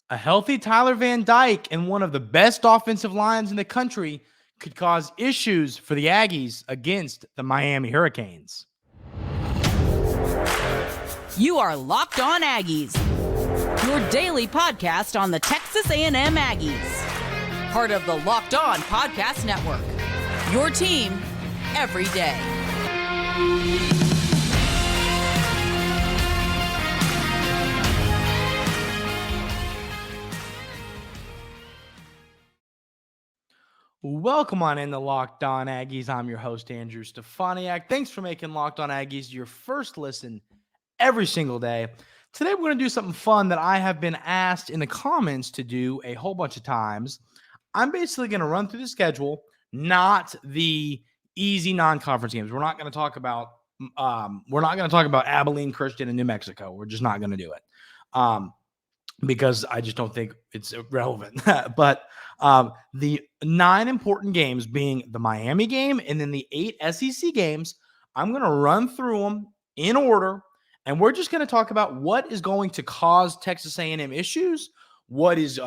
A healthy Tyler Van Dyke and one of the best offensive lines in the country could cause issues for the Aggies against the Miami Hurricanes. You are Locked On Aggies, your daily podcast on the Texas A&M Aggies. Part of the Locked On Podcast Network, your team every day. Welcome on in the Locked On Aggies. I'm your host, Andrew Stefaniak. Thanks for making Locked On Aggies your first listen every single day. Today, we're going to do something fun that I have been asked in the comments to do a whole bunch of times. I'm basically going to run through the schedule, not the easy non-conference games. We're not going to talk about Abilene Christian and New Mexico. We're just not going to do it. Because I just don't think it's relevant. But the 9 important games being the Miami game and then the 8 SEC games, I'm going to run through them in order, and we're just going to talk about what is going to cause Texas A&M issues, what is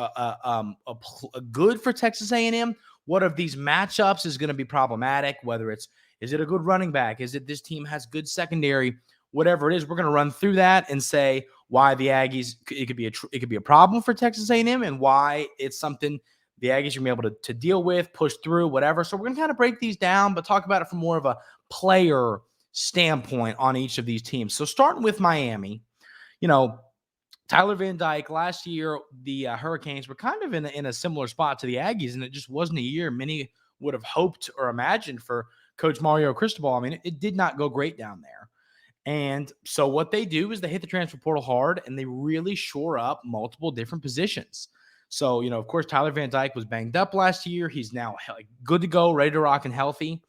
good for Texas A&M, what of these matchups is going to be problematic, whether is it a good running back, is it this team has good secondary, whatever it is. We're going to run through that and say why the Aggies, it could be a problem for Texas A&M and why it's something the Aggies are going to be able to deal with, push through, whatever. So we're going to kind of break these down, but talk about it from more of a player standpoint on each of these teams. So starting with Miami, Tyler Van Dyke, last year, the Hurricanes were kind of in a similar spot to the Aggies, and it just wasn't a year many would have hoped or imagined for Coach Mario Cristobal. I mean, it did not go great down there. And so what they do is they hit the transfer portal hard and they really shore up multiple different positions. So, of course, Tyler Van Dyke was banged up last year. He's now good to go, ready to rock and healthy.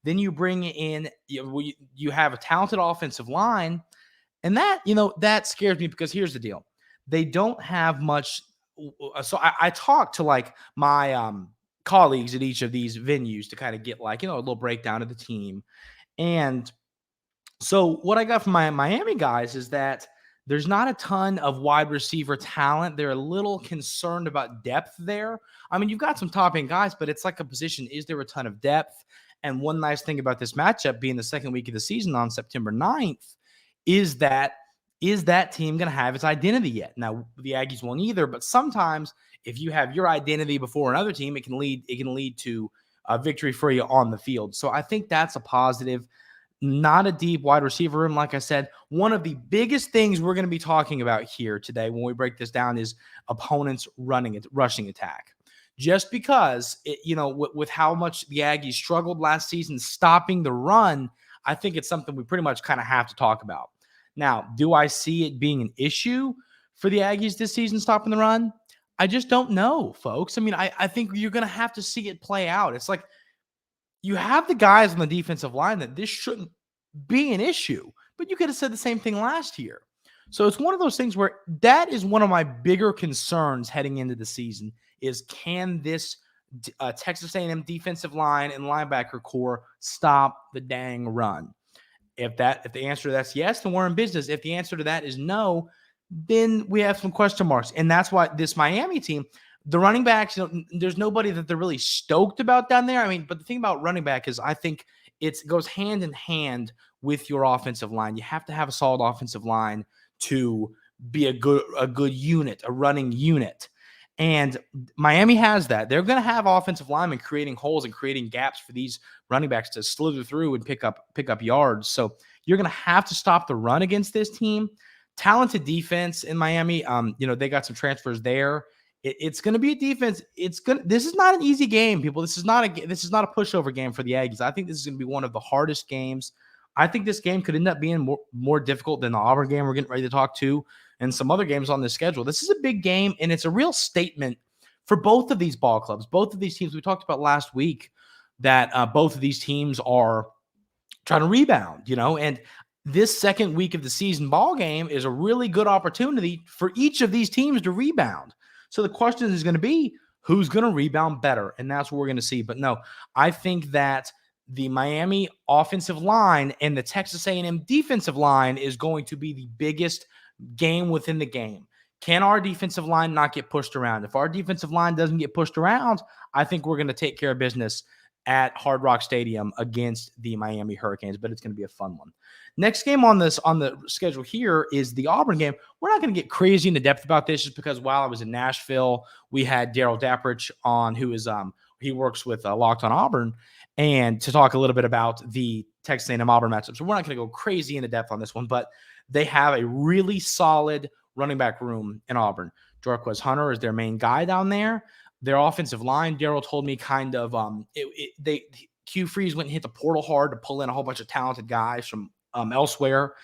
Then you bring in, you have a talented offensive line. And that scares me because here's the deal. They don't have much. So I talked to my colleagues at each of these venues to kind of get a little breakdown of the team. And so what I got from my Miami guys is that there's not a ton of wide receiver talent. They're a little concerned about depth there. I mean, you've got some top-end guys, but it's like a position. Is there a ton of depth? And one nice thing about this matchup being the second week of the season on September 9th is that team going to have its identity yet? Now, the Aggies won't either, but sometimes if you have your identity before another team, it can lead to a victory for you on the field. So I think that's a positive. Not a deep wide receiver room. Like I said, one of the biggest things we're going to be talking about here today when we break this down is opponents' rushing attack. Just because, with how much the Aggies struggled last season stopping the run, I think it's something we pretty much kind of have to talk about. Now, do I see it being an issue for the Aggies this season stopping the run? I just don't know, folks. I mean, I think you're going to have to see it play out. It's like, you have the guys on the defensive line that this shouldn't be an issue, but you could have said the same thing last year. So it's one of those things where that is one of my bigger concerns heading into the season is can this Texas A&M defensive line and linebacker core stop the dang run? If the answer to that's yes, then we're in business. If the answer to that is no, then we have some question marks. And that's why this Miami team, the running backs, there's nobody that they're really stoked about down there. I mean, but the thing about running back is I think it goes hand in hand with your offensive line. You have to have a solid offensive line to be a good unit, a running unit. And Miami has that. They're going to have offensive linemen creating holes and creating gaps for these running backs to slither through and pick up yards. So you're going to have to stop the run against this team. Talented defense in Miami. They got some transfers there. It's going to be a defense. This is not an easy game, people. This is not a pushover game for the Aggies. I think this is going to be one of the hardest games. I think this game could end up being more difficult than the Auburn game we're getting ready to talk to and some other games on this schedule. This is a big game, and it's a real statement for both of these ball clubs, both of these teams. We talked about last week that both of these teams are trying to rebound, and this second week of the season ball game is a really good opportunity for each of these teams to rebound. So the question is going to be, who's going to rebound better? And that's what we're going to see. But no, I think that the Miami offensive line and the Texas A&M defensive line is going to be the biggest game within the game. Can our defensive line not get pushed around? If our defensive line doesn't get pushed around, I think we're going to take care of business at Hard Rock Stadium against the Miami Hurricanes, but it's going to be a fun one. Next game on the schedule here is the Auburn game. We're not going to get crazy into depth about this just because while I was in Nashville, we had Daryl Dapprich on, who is he works with Locked On Auburn, and to talk a little bit about the Texas A&M Auburn matchup. So we're not going to go crazy into depth on this one, but they have a really solid running back room in Auburn. Jarquez Hunter is their main guy down there. Their offensive line, Daryl told me, kind of Hugh Freeze went and hit the portal hard to pull in a whole bunch of talented guys from elsewhere.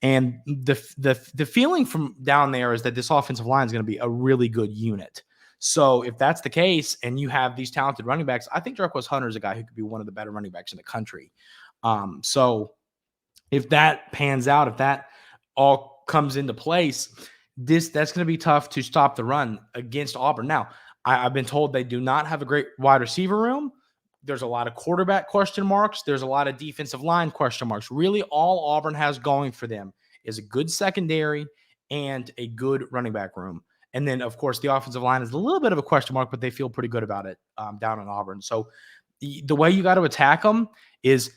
And the feeling from down there is that this offensive line is going to be a really good unit. So if that's the case and you have these talented running backs, I think Jarquez Hunter is a guy who could be one of the better running backs in the country. So if that pans out, if that all comes into place, that's going to be tough to stop the run against Auburn. Now, I've been told they do not have a great wide receiver room. There's a lot of quarterback question marks. There's a lot of defensive line question marks. Really, all Auburn has going for them is a good secondary and a good running back room. And then, of course, the offensive line is a little bit of a question mark, but they feel pretty good about it down in Auburn. So the way you got to attack them is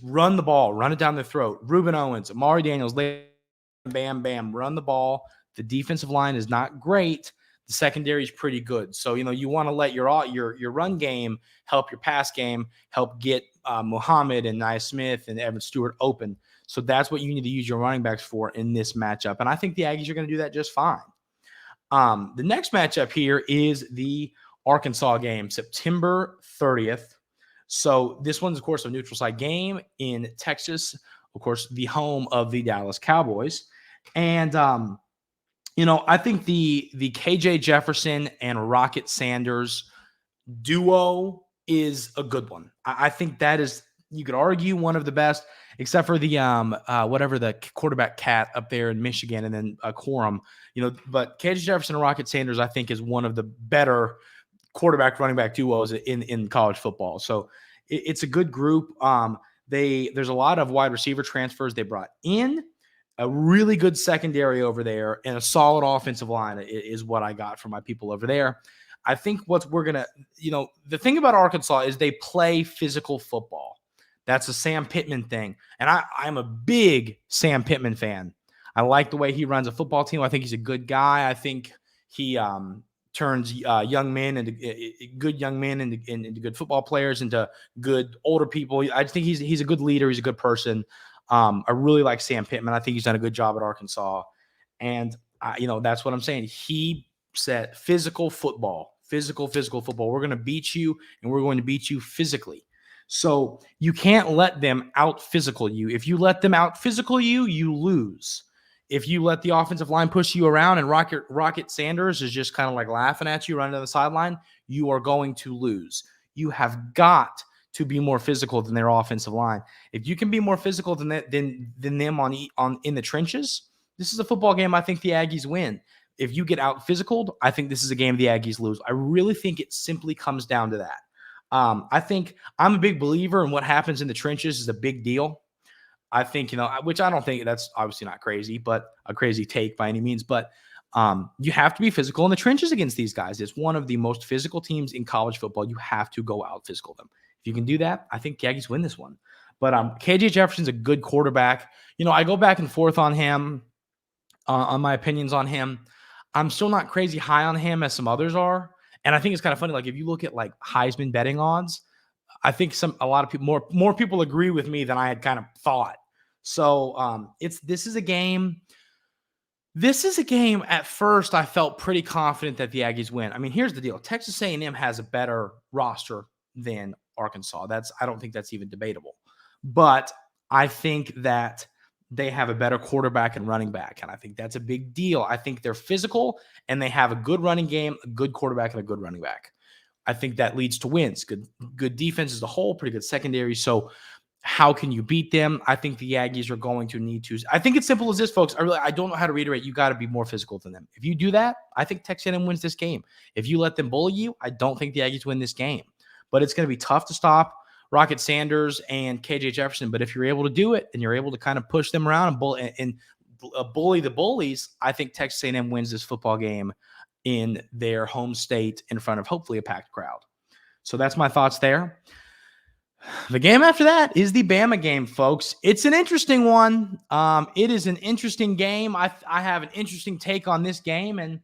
run the ball, run it down their throat. Reuben Owens, Amari Daniels, bam, bam, run the ball. The defensive line is not great. The secondary is pretty good. So, you want to let your run game help your pass game, help get Muhammad and Nia Smith and Evan Stewart open. So that's what you need to use your running backs for in this matchup. And I think the Aggies are going to do that just fine. The next matchup here is the Arkansas game, September 30th. So this one's, of course, a neutral site game in Texas, of course, the home of the Dallas Cowboys. And, I think the KJ Jefferson and Rocket Sanders duo is a good one. I think that is, you could argue, one of the best, except for the whatever the quarterback cat up there in Michigan, and then Corum. But KJ Jefferson and Rocket Sanders, I think, is one of the better quarterback running back duos in college football. So it's a good group. There's a lot of wide receiver transfers they brought in. A really good secondary over there and a solid offensive line is what I got from my people over there. I think the thing about Arkansas is they play physical football. That's a Sam Pittman thing. And I'm a big Sam Pittman fan. I like the way he runs a football team. I think he's a good guy. I think he turns young men into good football players, into good older people. I think he's a good leader. He's a good person. I really like Sam Pittman. I think he's done a good job at Arkansas. And, that's what I'm saying. He said physical football. We're going to beat you, and we're going to beat you physically. So you can't let them out-physical you. If you let them out-physical you, you lose. If you let the offensive line push you around and Rocket Sanders is just kind of like laughing at you running down the sideline, you are going to lose. You have got to be more physical than their offensive line. If you can be more physical than them in the trenches, this is a football game I think the Aggies win. If you get out physicaled, I think this is a game the Aggies lose. I really think it simply comes down to that. I think I'm a big believer in what happens in the trenches is a big deal. I think, which I don't think that's obviously not crazy, but a crazy take by any means. But you have to be physical in the trenches against these guys. It's one of the most physical teams in college football. You have to go out physical them. If you can do that, I think the Aggies win this one. But KJ Jefferson's a good quarterback. I go back and forth on him, on my opinions on him. I'm still not crazy high on him as some others are. And I think it's kind of funny. Like if you look at like Heisman betting odds, I think a lot of people, more people agree with me than I had kind of thought. So this is a game. This is a game at first I felt pretty confident that the Aggies win. I mean, here's the deal. Texas A&M has a better roster than Arkansas. I don't think that's even debatable. But I think that they have a better quarterback and running back, and I think that's a big deal. I think they're physical, and they have a good running game, a good quarterback, and a good running back. I think that leads to wins. Good defense as a whole, pretty good secondary. So how can you beat them? I think the Aggies are going to need to. I think it's simple as this, folks. I don't know how to reiterate. You got to be more physical than them. If you do that, I think Texas A&M wins this game. If you let them bully you, I don't think the Aggies win this game. But it's going to be tough to stop Rocket Sanders and KJ Jefferson. But if you're able to do it and you're able to kind of push them around and bully the bullies, I think Texas A&M wins this football game in their home state in front of hopefully a packed crowd. So that's my thoughts there. The game after that is the Bama game, folks. It's an interesting one. It is an interesting game. I have an interesting take on this game, and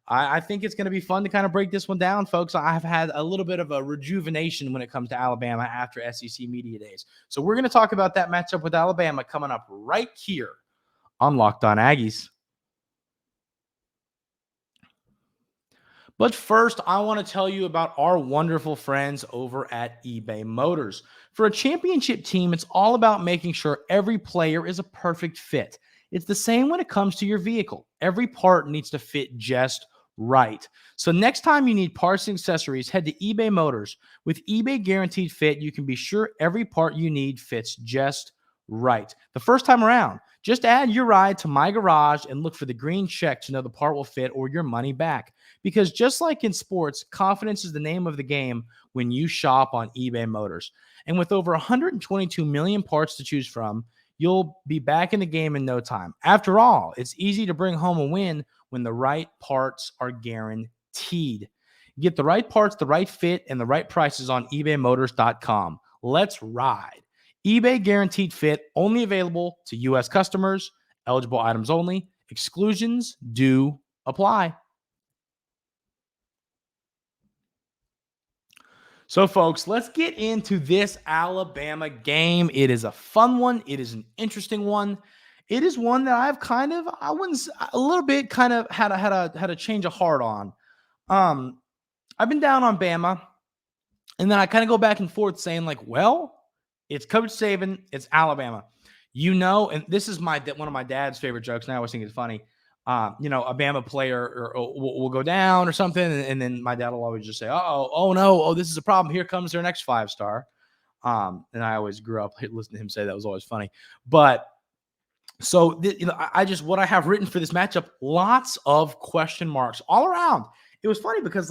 I think it's going to be fun to kind of break this one down, folks. I've had a little bit of a rejuvenation when it comes to Alabama after SEC Media Days. So we're going to talk about that matchup with Alabama coming up right here on Locked On Aggies. But first, I want to tell you about our wonderful friends over at eBay Motors. For a championship team, it's all about making sure every player is a perfect fit. It's the same when it comes to your vehicle. Every part needs to fit just right. So next time you need parts and accessories, head to eBay Motors. With eBay Guaranteed Fit, you can be sure every part you need fits just right. The first time around, just add your ride to My Garage and look for the green check to know the part will fit or your money back. Because just like in sports, confidence is the name of the game when you shop on eBay Motors. And with over 122 million parts to choose from, you'll be back in the game in no time. After all, it's easy to bring home a win when the right parts are guaranteed. Get the right parts, the right fit, and the right prices on ebaymotors.com. Let's ride. eBay Guaranteed Fit, only available to U.S. customers, eligible items only. Exclusions do apply. So, folks, let's get into this Alabama game. It is a fun one. It is an interesting one. It is one that I've kind of, I wouldn't, a little bit kind of had a change of heart on. I've been down on Bama, and then I kind of go back and forth saying like, well, it's Coach Saban, it's Alabama. And this is one of my dad's favorite jokes, and I always think it's funny. A Bama player will go down or something, and then my dad will always just say, oh no, this is a problem. Here comes their next 5-star. And I always grew up listening to him say that was always funny. But so, what I have written for this matchup, lots of question marks all around. It was funny because,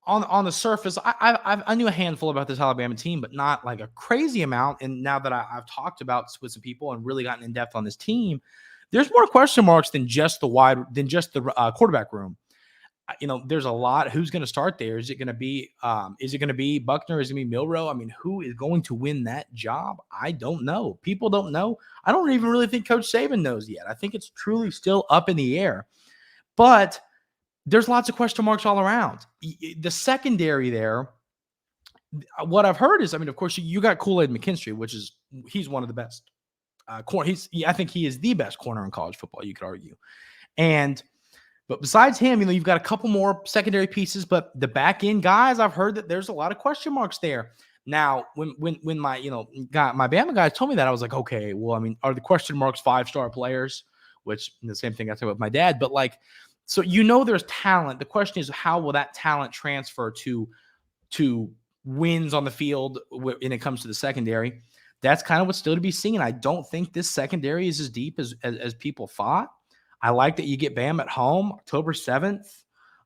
on the surface, I knew a handful about this Alabama team, but not like a crazy amount. And now that I've talked about with some people and really gotten in depth on this team, there's more question marks than just the quarterback room. There's a lot. Who's going to start there? Is it going to be Buckner? Is it going to be Milroe? I mean, who is going to win that job? I don't know. People don't know. I don't even really think Coach Saban knows yet. I think it's truly still up in the air. But there's lots of question marks all around. The secondary there, what I've heard is, of course, you got Kool-Aid McKinstry, he's one of the best. I think he is the best corner in college football, you could argue. But besides him, you've got a couple more secondary pieces, but the back end guys, I've heard that there's a lot of question marks there. Now, when my Bama guys told me that, I was like, okay, well, are the question marks 5-star players? Which the same thing I said with my dad, but so there's talent. The question is, how will that talent transfer to wins on the field when it comes to the secondary? That's kind of what's still to be seen. I don't think this secondary is as deep as people thought. I like that you get Bam at home October 7th.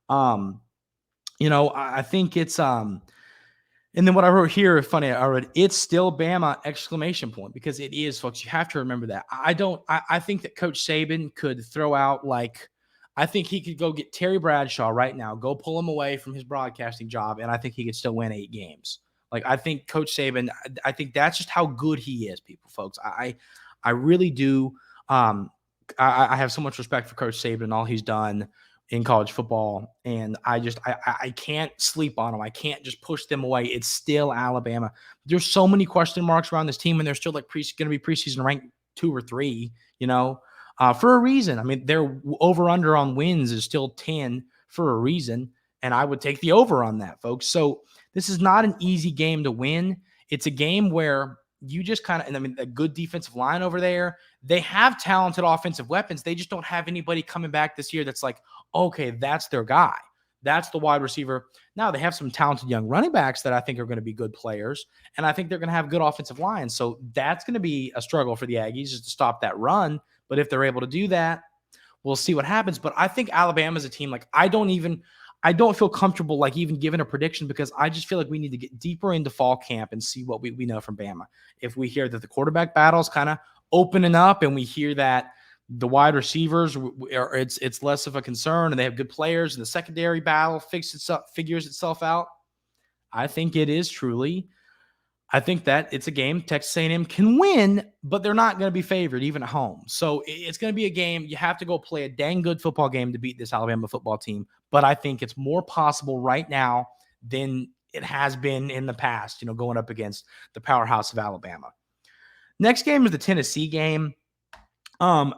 I think it's and then what I wrote here, funny, I wrote, it's still Bama, ! Because it is, folks. You have to remember that. I think that Coach Saban could throw out I think he could go get Terry Bradshaw right now, go pull him away from his broadcasting job, and I think he could still win 8 games. I think Coach Saban, I think that's just how good he is, folks. I really do. I have so much respect for Coach Saban and all he's done in college football, and I can't sleep on them. I can't just push them away. It's still Alabama. There's so many question marks around this team, and they're still going to be preseason ranked 2 or 3, for a reason. Their over-under on wins is still 10 for a reason, and I would take the over on that, folks. So this is not an easy game to win. It's a game where you just a good defensive line over there. They have talented offensive weapons. They just don't have anybody coming back this year that's like, okay, that's their guy. That's the wide receiver. Now they have some talented young running backs that I think are going to be good players, and I think they're going to have good offensive lines. So that's going to be a struggle for the Aggies just to stop that run. But if they're able to do that, we'll see what happens. But I think Alabama is a team, I don't feel comfortable like even giving a prediction because I just feel like we need to get deeper into fall camp and see what we know from Bama. If we hear that the quarterback battle is kind of opening up and we hear that the wide receivers it's less of a concern and they have good players and the secondary battle figures itself out, I think it is truly. I think that it's a game Texas A&M can win, but they're not going to be favored even at home. So it's going to be a game you have to go play a dang good football game to beat this Alabama football team. But I think it's more possible right now than it has been in the past, going up against the powerhouse of Alabama. Next game is the Tennessee game. One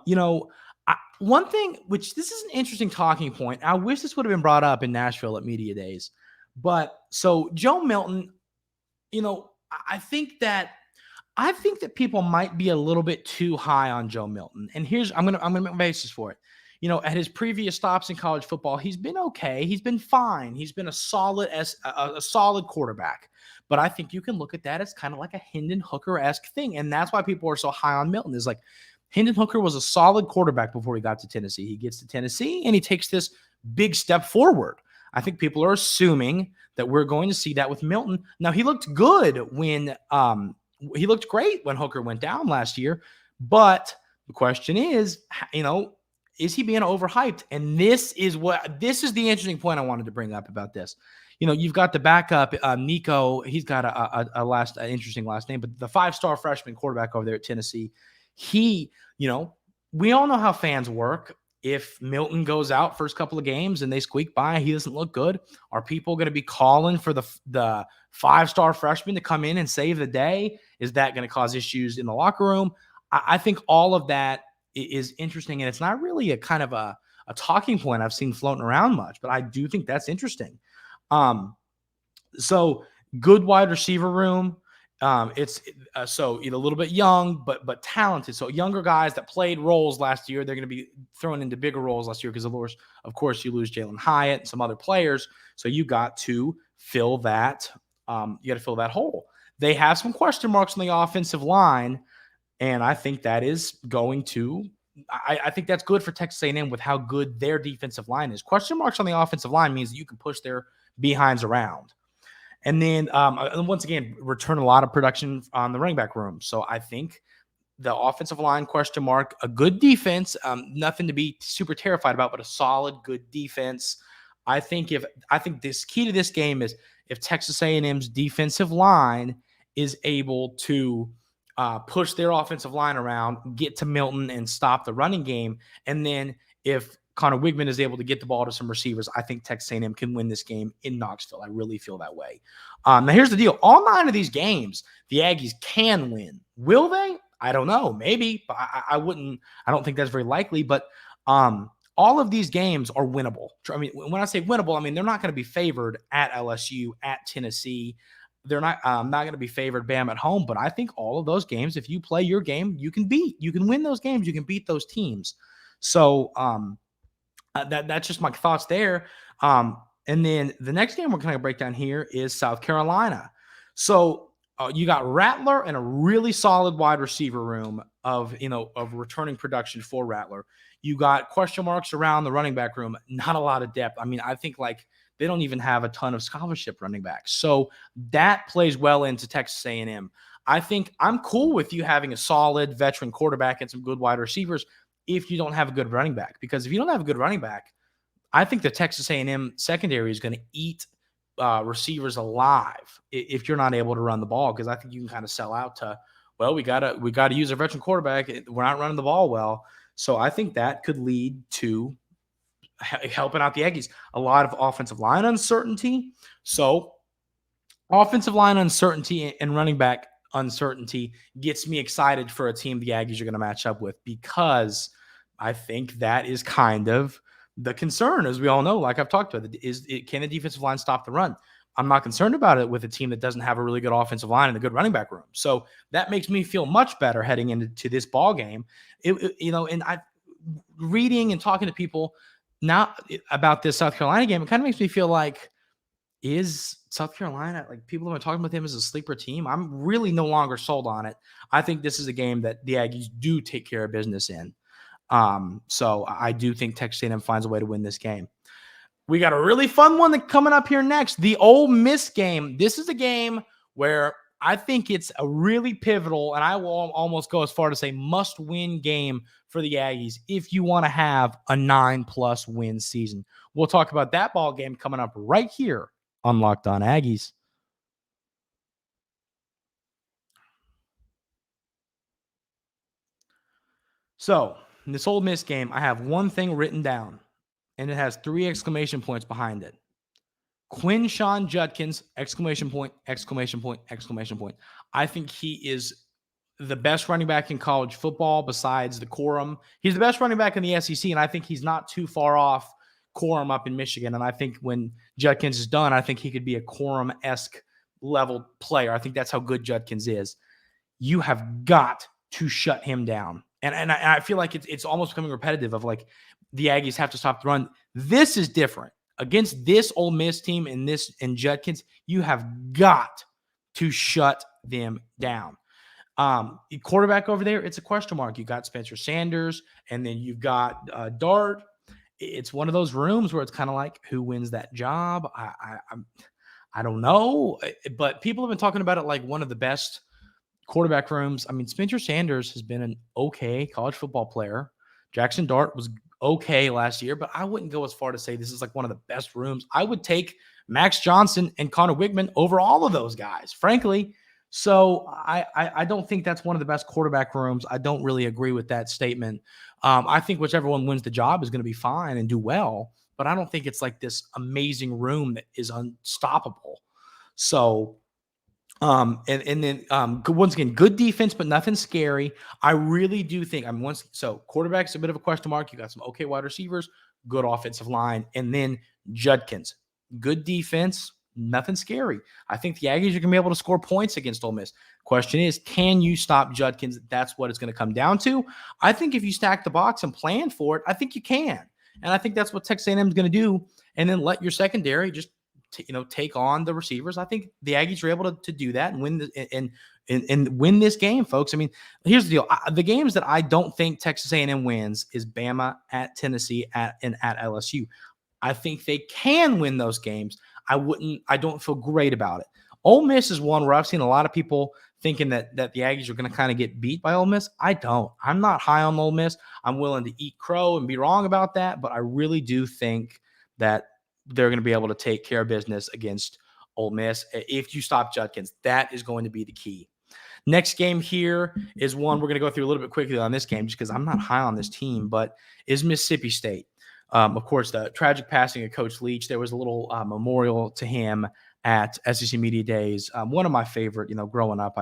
thing, which this is an interesting talking point. I wish this would have been brought up in Nashville at Media Days. But so Joe Milton, I think that people might be a little bit too high on Joe Milton. And I'm gonna make a basis for it. At his previous stops in college football, he's been okay. He's been fine. He's been a solid quarterback. But I think you can look at that as kind of like a Hendon Hooker-esque thing. And that's why people are so high on Milton. Is like Hendon Hooker was a solid quarterback before he got to Tennessee. He gets to Tennessee and he takes this big step forward. I think people are assuming that we're going to see that with Milton. Now, he looked good when he looked great when Hooker went down last year. But the question is, is he being overhyped? And this is the interesting point I wanted to bring up about this. You've got the backup, Nico. He's got an interesting last name, but the 5-star freshman quarterback over there at Tennessee. We all know how fans work. If Milton goes out first couple of games and they squeak by, he doesn't look good. Are people going to be calling for the 5-star freshman to come in and save the day? Is that going to cause issues in the locker room? I think all of that is interesting, and it's not really a kind of a talking point I've seen floating around much, but I do think that's interesting. So good wide receiver room. It's a little bit young, but talented. So younger guys that played roles last year, they're going to be thrown into bigger roles last year because of course you lose Jalen Hyatt and some other players. So you got to fill that. You got to fill that hole. They have some question marks on the offensive line, and I think that is going to. I think that's good for Texas A&M with how good their defensive line is. Question marks on the offensive line means that you can push their behinds around. And then, once again, return a lot of production on the running back room. So I think the offensive line question mark, a good defense, nothing to be super terrified about, but a solid, good defense. I think this key to this game is if Texas A&M's defensive line is able to push their offensive line around, get to Milton and stop the running game. And then if Connor Wigman is able to get the ball to some receivers, I think Texas A&M can win this game in Knoxville. I really feel that way. Now, here's the deal. All 9 of these games, the Aggies can win. Will they? I don't know. Maybe. But I don't think that's very likely. But all of these games are winnable. I mean, when I say winnable, I mean they're not going to be favored at LSU, at Tennessee. They're not going to be favored Bam at home. But I think all of those games, if you play your game, you can win those games. You can beat those teams. So that's just my thoughts there. And then the next game we're going to break down here is South Carolina. So you got Rattler and a really solid wide receiver room of returning production for Rattler. You got question marks around the running back room, not a lot of depth. I mean, I think they don't even have a ton of scholarship running backs. So that plays well into Texas A&M. I think I'm cool with you having a solid veteran quarterback and some good wide receivers if you don't have a good running back. Because if you don't have a good running back, I think the Texas A&M secondary is going to eat receivers alive if you're not able to run the ball. Because I think you can kind of sell out to, well, we gotta use a veteran quarterback. We're not running the ball well. So I think that could lead to helping out the Aggies. A lot of offensive line uncertainty. So offensive line uncertainty and running back uncertainty gets me excited for a team the Aggies are going to match up with, because I think that is kind of the concern, as we all know, like I've talked about, can the defensive line stop the run? I'm not concerned about it with a team that doesn't have a really good offensive line and a good running back room. So that makes me feel much better heading into this ball game. And I reading and talking to people now about this South Carolina game, it kind of makes me feel like, is South Carolina, like people have been talking about them as a sleeper team? I'm really no longer sold on it. I think this is a game that the Aggies do take care of business in. So I do think Texas A&M finds a way to win this game. We got a really fun one that coming up here next. The Ole Miss game. This is a game where I think it's a really pivotal, and I will almost go as far to say must-win game for the Aggies if you want to have a 9+ win season. We'll talk about that ball game coming up right here on Locked On Aggies. So, in this Ole Miss game, I have one thing written down, and it has 3 exclamation points behind it. Quinshon Judkins, exclamation point, exclamation point, exclamation point. I think he is the best running back in college football besides the Corum. He's the best running back in the SEC, and I think he's not too far off Corum up in Michigan. And I think when Judkins is done, I think he could be a Corum-esque level player. I think that's how good Judkins is. You have got to shut him down. And I feel like it's almost becoming repetitive of like the Aggies have to stop the run. This is different. Against this Ole Miss team and Judkins, you have got to shut them down. Quarterback over there, it's a question mark. You got Spencer Sanders, and then you've got Dart. It's one of those rooms where it's kind of like, who wins that job? I don't know, but people have been talking about it like one of the best quarterback rooms. I mean, Spencer Sanders has been an okay college football player. Jaxon Dart was okay last year, but I wouldn't go as far to say this is like one of the best rooms. I would take Max Johnson and Connor Wigman over all of those guys, frankly. So I don't think that's one of the best quarterback rooms. I don't really agree with that statement. I think whichever one wins the job is going to be fine and do well, but I don't think it's like this amazing room that is unstoppable. So and then once again, good defense, but nothing scary. I really do think quarterback's a bit of a question mark. You got some okay wide receivers, good offensive line, and then Judkins, good defense, nothing scary. I think the Aggies are going to be able to score points against Ole Miss. Question is, can you stop Judkins? That's what it's going to come down to. I think if you stack the box and plan for it, I think you can, and I think that's what Texas A&M is going to do. And then let your secondary just take on the receivers. I think the Aggies are able to do that and win and win this game, folks. I mean, here's the deal: the games that I don't think Texas A&M wins is Bama, at Tennessee, at LSU. I think they can win those games. I don't feel great about it. Ole Miss is one where I've seen a lot of people thinking that the Aggies are going to kind of get beat by Ole Miss. I don't. I'm not high on Ole Miss. I'm willing to eat crow and be wrong about that, but I really do think that they're going to be able to take care of business against Ole Miss. If you stop Judkins, that is going to be the key. Next game here is one we're going to go through a little bit quickly on this game just because I'm not high on this team, but is Mississippi State. Of course, the tragic passing of Coach Leach. There was a little memorial to him at SEC Media Days. One of my favorite, growing up,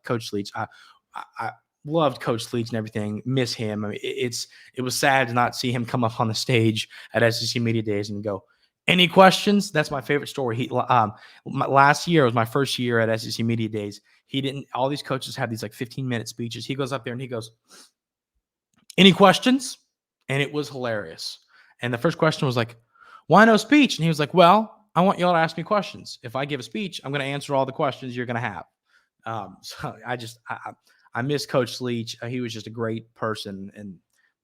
Coach Leach. I loved Coach Leach and everything. Miss him. I mean, it was sad to not see him come up on the stage at SEC Media Days and go, "Any questions?" That's my favorite story. Last year was my first year at SEC Media Days. All these coaches have these like 15-minute speeches. He goes up there and he goes, "Any questions?" And it was hilarious. And the first question was like, "Why no speech?" And he was like, "Well, I want y'all to ask me questions. If I give a speech, I'm going to answer all the questions you're going to have." So I miss Coach Leach. He was just a great person, and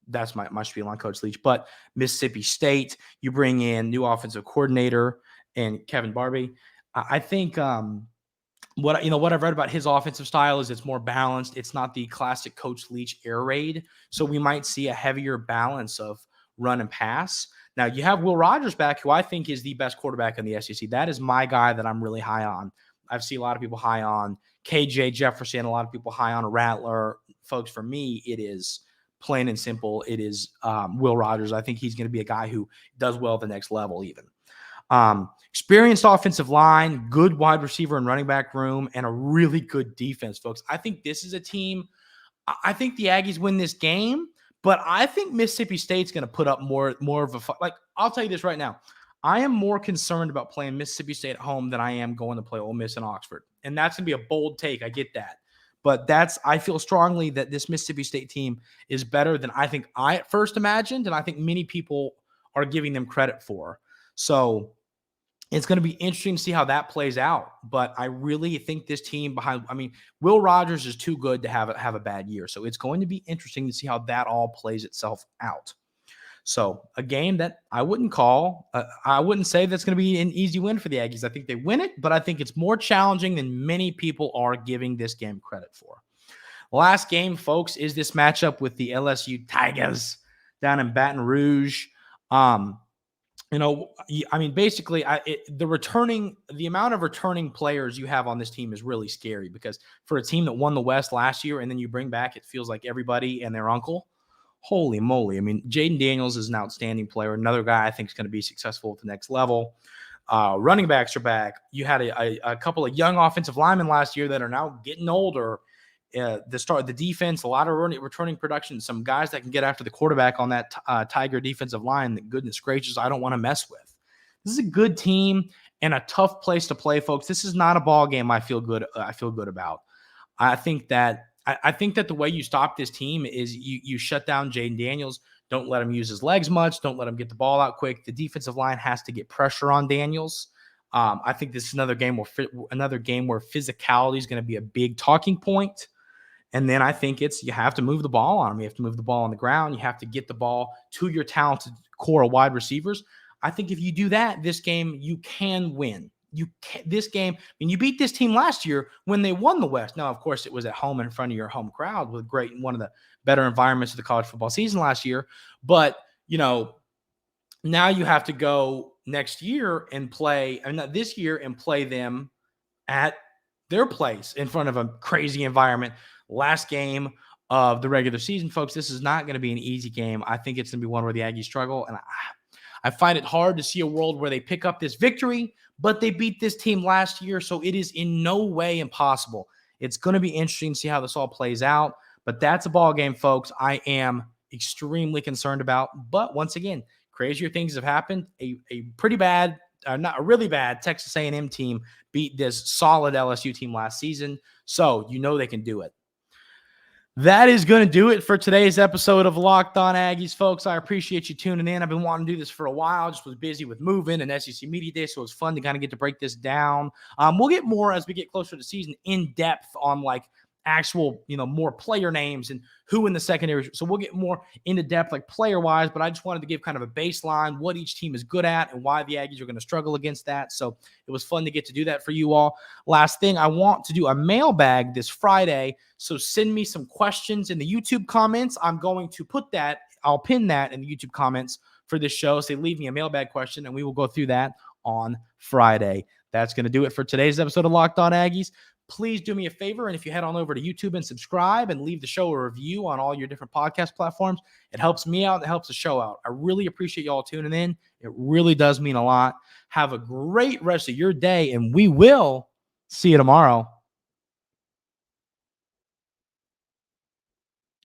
that's my spiel on Coach Leach. But Mississippi State, you bring in new offensive coordinator and Kevin Barbie. I think what I've read about his offensive style is it's more balanced. It's not the classic Coach Leach air raid. So we might see a heavier balance of run and pass. Now you have Will Rogers back, who I think is the best quarterback in the SEC. That is my guy that I'm really high on. I've seen a lot of people high on KJ Jefferson, a lot of people high on Rattler. Folks, for me, it is plain and simple. It is Will Rogers. I think he's going to be a guy who does well at the next level even. Experienced offensive line, good wide receiver and running back room, and a really good defense, folks. I think this is a team. I think the Aggies win this game, but I think Mississippi State's going to put up more of a fight. Like, I'll tell you this right now. I am more concerned about playing Mississippi State at home than I am going to play Ole Miss in Oxford. And that's going to be a bold take. I get that. But I feel strongly that this Mississippi State team is better than I think I at first imagined, and I think many people are giving them credit for. So it's going to be interesting to see how that plays out. But I really think this team Will Rogers is too good to have a bad year. So it's going to be interesting to see how that all plays itself out. So a game that I wouldn't say that's going to be an easy win for the Aggies. I think they win it, but I think it's more challenging than many people are giving this game credit for. Last game, folks, is this matchup with the LSU Tigers down in Baton Rouge. Basically, the amount of returning players you have on this team is really scary, because for a team that won the West last year and then you bring back, it feels like everybody and their uncle. Holy moly. I mean, Jaden Daniels is an outstanding player. Another guy I think is going to be successful at the next level. Running backs are back. You had a couple of young offensive linemen last year that are now getting older. The defense, a lot of returning production, some guys that can get after the quarterback on that Tiger defensive line that, goodness gracious, I don't want to mess with. This is a good team and a tough place to play, folks. This is not a ball game I feel good about. I think that the way you stop this team is you shut down Jaden Daniels. Don't let him use his legs much. Don't let him get the ball out quick. The defensive line has to get pressure on Daniels. I think this is another game where physicality is going to be a big talking point. And then I think you have to move the ball on them. You have to move the ball on the ground. You have to get the ball to your talented core of wide receivers. I think if you do that, this game, you can win. You beat this team last year when they won the West. Now, of course, it was at home in front of your home crowd with one of the better environments of the college football season last year. But, now you have to go next year and play, not this year, and play them at their place in front of a crazy environment. Last game of the regular season, folks. This is not going to be an easy game. I think it's going to be one where the Aggies struggle, and I find it hard to see a world where they pick up this victory, but they beat this team last year, so it is in no way impossible. It's going to be interesting to see how this all plays out, but that's a ball game, folks, I am extremely concerned about. But once again, crazier things have happened. A pretty bad, not a really bad Texas A&M team beat this solid LSU team last season, so they can do it. That is going to do it for today's episode of Locked On Aggies, folks. I appreciate you tuning in. I've been wanting to do this for a while. Just was busy with moving and SEC Media Day, so it was fun to kind of get to break this down. We'll get more as we get closer to season in depth on actual, more player names and who in the secondary. So we'll get more into depth, player-wise, but I just wanted to give kind of a baseline, what each team is good at and why the Aggies are going to struggle against that. So it was fun to get to do that for you all. Last thing, I want to do a mailbag this Friday, so send me some questions in the YouTube comments. I'm going to I'll pin that in the YouTube comments for this show. So leave me a mailbag question, and we will go through that on Friday. That's going to do it for today's episode of Locked On Aggies. Please do me a favor, and if you head on over to YouTube and subscribe and leave the show a review on all your different podcast platforms, it helps me out and it helps the show out. I really appreciate y'all tuning in. It really does mean a lot. Have a great rest of your day, and we will see you tomorrow.